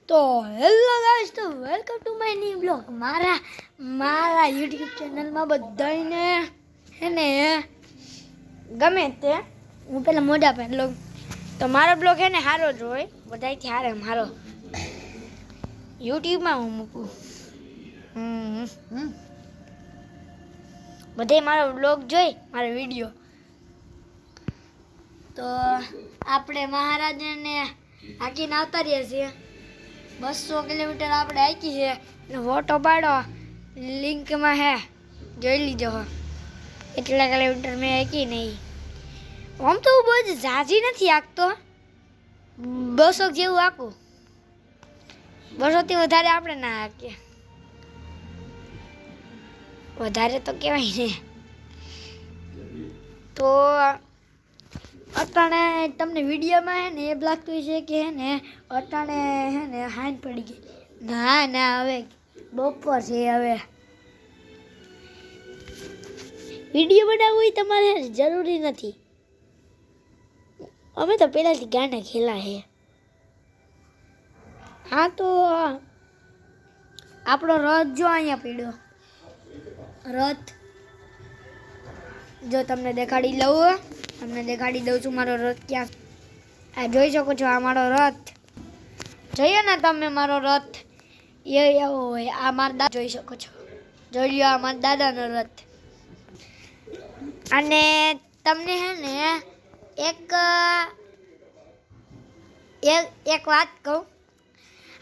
તો hello guys, તો welcome to my new blog. મારા યુટ્યુબ ચેનલમાં બધાને હે ને ગમે તે હું પેલા મોઢા પર બ્લોગ, તો મારો બ્લોગ હે ને સારો જ હોય, બધાથી હારે મારો યુટ્યુબમાં હું મૂકું. બધે મારો બ્લોગ જોઈ, મારો વિડીયો. તો આપણે મહારાજાને હાકીને આવતા રહીએ છીએ. 200 કિલોમીટર આપણે હાકી છે. ફોટો પાડો, લિંકમાં હે, જોઈ લીધો હો. એટલા કિલોમીટર મેં હાકી નહીં. આમ તો હું બહુ ઝાઝી નથી હાંકતો, 200 જેવું હાંકું. 200 થી વધારે આપણે ના હાંકીએ, વધારે તો કહેવાય ને. તો અટાણે તમને વિડીયોમાં હે ને એ લાગતું છે કે હે ને અટાણે હે ને હાંજ પડી ગઈ. ના હવે બપોર છે. હવે વિડીયો બનાવવું એ તમારે જરૂરી નથી. અમે તો પહેલાંથી ગાના ખેલા છે. હા, તો આપણો રથ જો અહીંયા પડ્યો, રથ જો તમને દેખાડી દઉં છું મારો રથ ક્યાં. આ જોઈ શકો છો, આ મારો રથ. જોઈએ ને તમે મારો રથ એવો હોય. આ મારા દાદા જોઈ શકો છો, જોઈ લ્યો, આ મારા દાદાનો રથ. અને તમને હે ને એક વાત કહું.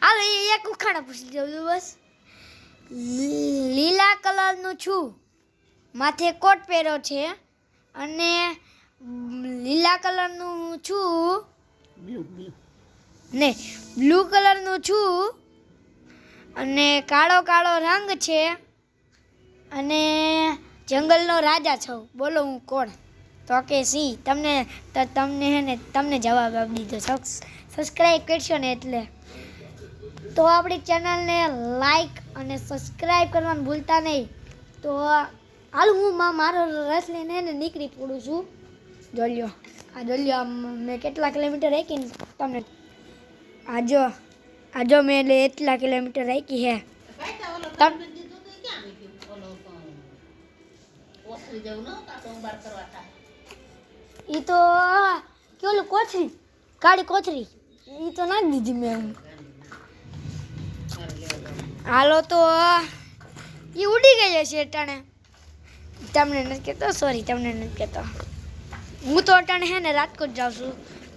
હાલો, એક ઉખાણા પૂછી દઉં છું બસ. લીલા કલરનું છું, માથે કોટ પહેર્યો છે, અને લીલા કલરનું છું ને બ્લુ કલરનું છું, અને કાળો રંગ છે, અને જંગલનો રાજા છું. બોલો હું કોણ? તો કે સી. તમને હે ને તમને જવાબ આપી દીધો. સબસ્ક્રાઈબ કરશો ને એટલે. તો આપણી ચેનલને લાઈક અને સબસ્ક્રાઈબ કરવાનું ભૂલતા નહીં. તો હાલ હું મારો રસ લઈને એને નીકળી પડું છું. જોઈ લ્યો, મેં કેટલા કિલોમીટર હાકીને તમને આજો મેં એટલે એટલા કિલોમીટર હાકી હે. ઈ તો કેવું કોથરી, કાળી કોથરી, ઈ તો નાખી દીધી મેં. હાલો, તો ઈ ઉડી ગઈ હશે અટાણે. તમને નથી કહેતો, સોરી, તમને નથી કહેતો. હું તો અટાણે હે ને રાજકોટ જાઉં છું,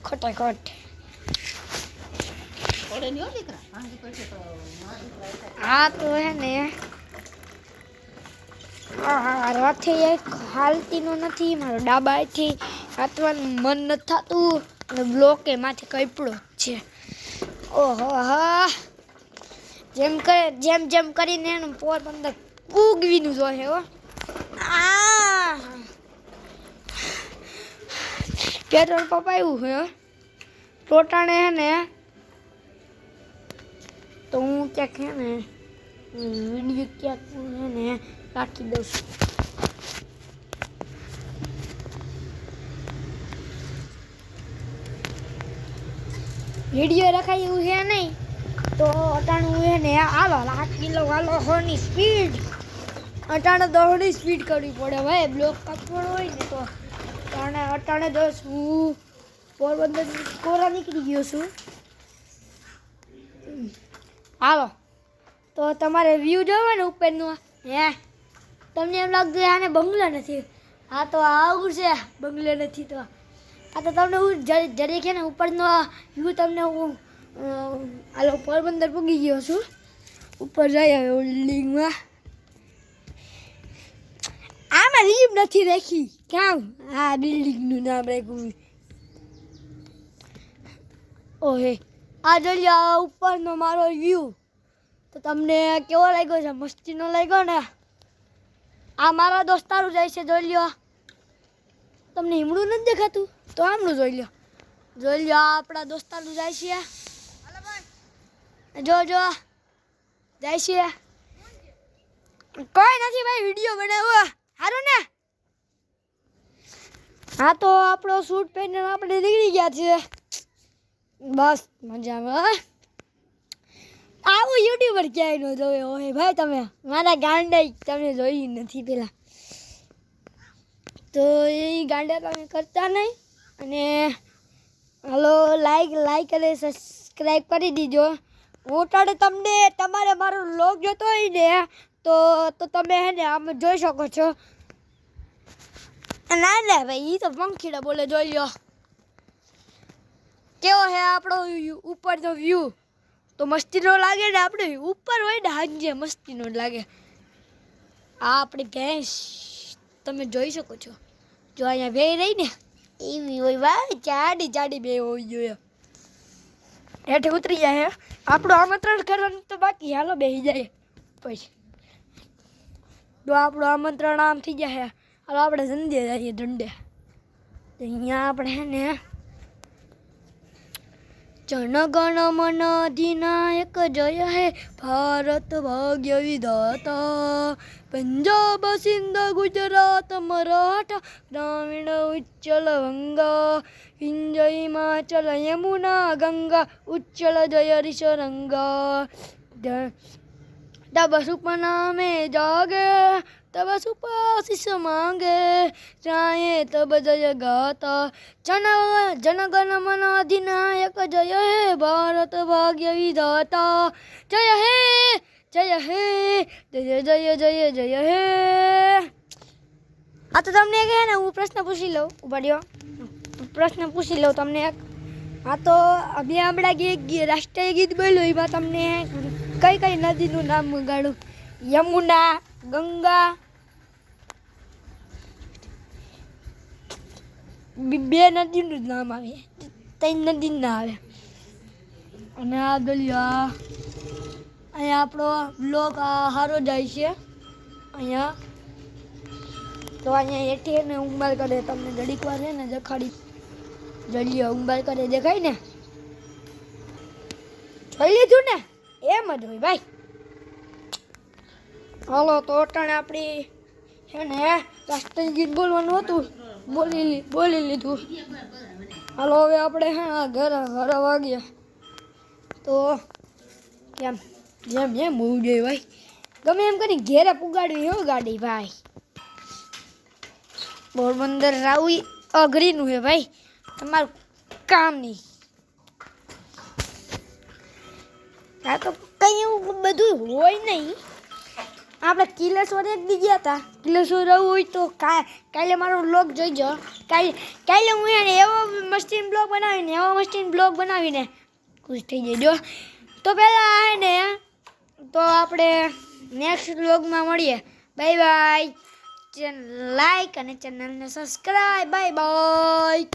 ખોટાખોટ. હા, તો હે ને રથે એક હાલતીનો નથી, મારો ડાબાથી હાથવાનું મન નથી થતું, અને બ્લોકે માથે કપડો છે. ઓહો હા, જેમ કરીને એનું પોરબંદર ઉગવીનું જોઈએ હો. પેટ્રોલ પંપ આવ્યું છે ટોટાણે હે ને. તો હું ક્યાંક હે ને વિડીયો ક્યાંક હે ને રાખી દઉં છું. વિડીયો રખાય એવું છે નહીં, તો અટાણું હે ને હાલો 8 કિલો હાલો 100 ની સ્પીડ. અટાણે 10 ની સ્પીડ કરવી પડે ભાઈ, બ્લોક કાપવાનો હોય ને તો. અટાણે 10 હું પોરબંદર કોરા નીકળી ગયો છું. હાલો, તો તમારે વ્યૂ જોવો ને ઉપરનું. હે, તમને એમ લાગતું આને બંગલો નથી. હા, તો આવું છે, બંગલો નથી તો. આ તો તમને હું જરીક ને ઉપરનો વ્યૂ તમને હું હાલો પોરબંદર પૂગી ગયો છું. ઉપર જઈ હવે બિલ્ડિંગમાં. આમાં લીપ નથી રાખી કામ. આ બિલ્ડિંગનું નામ રાખ્યું. ઓહે, આ જોઈ લો ઉપરનો મારો વ્યૂ. તો તમને કેવો લાગ્યો છે? મસ્તીનો લાગ્યો ને? આ મારા દોસ્તારો જાય છે, જોઈ લ્યો. તમને હિમડું નથી દેખાતું? તો આમનું જોઈ લ્યો. આપણા દોસ્તારો જાય છે. જો જાય છે. કોઈ નથી ભાઈ, વિડીયો બનાવો સારું ને. હા, તો આપણો શૂટ પહેરીને આપણે નીકળી ગયા છીએ. બસ મજામાં. પર ક્યાંય ન જોયો હોય ભાઈ. તમે મારા ગાંડા તમે જોઈ નથી પેલા, તો એ ગાંડા તમે કરતા નહીં. અને હાલો લાઈક અને સબસ્ક્રાઈબ કરી દીજો. હું તારે તમને તમારે મારો વ્લોગ જોતો હોય ને તો તમે હે ને આમ જોઈ શકો છો. ના ના ભાઈ, એ તો પંખીડા બોલે, જોઈ લો કેવો હે આપણો ઉપરનો વ્યૂ. તો મસ્તીનો લાગે ને, આપણે ઉપર હોય ને હાંજે મસ્તીનો લાગે. આ આપણી ભેંસ તમે જોઈ શકો છો, જો અહીંયા બે રહી ને એવી હોય ભાઈ, જાડી જાડી બે હોવી જોઈએ. હેઠે ઉતરી જાય. આપણું આમંત્રણ કરવાનું તો બાકી, હાલો બેસી જાય પછી. જો આપણું આમંત્રણ આમ થઈ જાય, હાલો આપણે ધંધે જઈએ ધંધે. અહીંયા આપણે હે ને જનગણ મન અધિનાયક જય હે ભારત ભાગ્ય વિધાતા, પંજાબ સિંધ ગુજરાત મરાઠા દ્રાવિડ ઉચ્ચલ ગંગા, વિંધ્ય હિમાચલ યમુના ગંગા, ઉચ્ચલ જય રિષરંગા. તબ સુપના में जागे तब सुपाशिष मांगे, चाहे तब जय गाता, जनगण मन अधिनायक जय हे भारत भाग्य विधाता, जय हे जय हे जय जय जय जय हे. આ તો તમને એક હે ને હું પ્રશ્ન પૂછી લઉં, ઉભા રહ્યો, પ્રશ્ન પૂછી લઉં તમને એક. આ તો અભી હમણાં રાષ્ટ્રીય ગીત બોલ્યું, એમાં તમને કઈ કઈ નદીનું નામ ગાડું? યમુના, ગંગા, બે નદીનું જ નામ આવે, ત્રણ નદી ના આવે. અને આ ગલિયા અહીંયા આપણો બ્લોક સારો જાય છે. અહીંયા તો અહીંયા હેઠે ને ઉંબાલ કરે, તમને જડીક વાર છે ને દેખાડી, જડીએ ઉંબાલ કરે દેખાય ને, જોઈ લીધું ને, એમ જ હોય ભાઈ. હાલો તો અટાણે આપણી છે ને રાષ્ટ્રીય ગીત બોલવાનું હતું, બોલી લીધું. હાલો હવે આપણે હા ઘરે વાગ્યા તો કેમ જેમ હોવું જોઈએ ભાઈ, ગમે એમ કરી ઘેરે પુગાડવી હો ગાડી ભાઈ. પોરબંદર રાવી અઘરીનું હે ભાઈ, તમારું કામ નહીં. આ તો કંઈ એવું બધું હોય નહીં. આપણે કિલેશ્વર એક દી ગયા હતા, કિલેશ્વર રહેવું હોય તો કાલે મારો વ્લોગ જોઈજો. કાલે હું એને એવો મસ્તીન બ્લોગ બનાવીને ખુશ થઈ જજો. તો પહેલાં ને તો આપણે નેક્સ્ટ વ્લોગમાં મળીએ. Bye bye. ચેનલ લાઈક અને ચેનલને સબસ્ક્રાઈબ. Bye bye.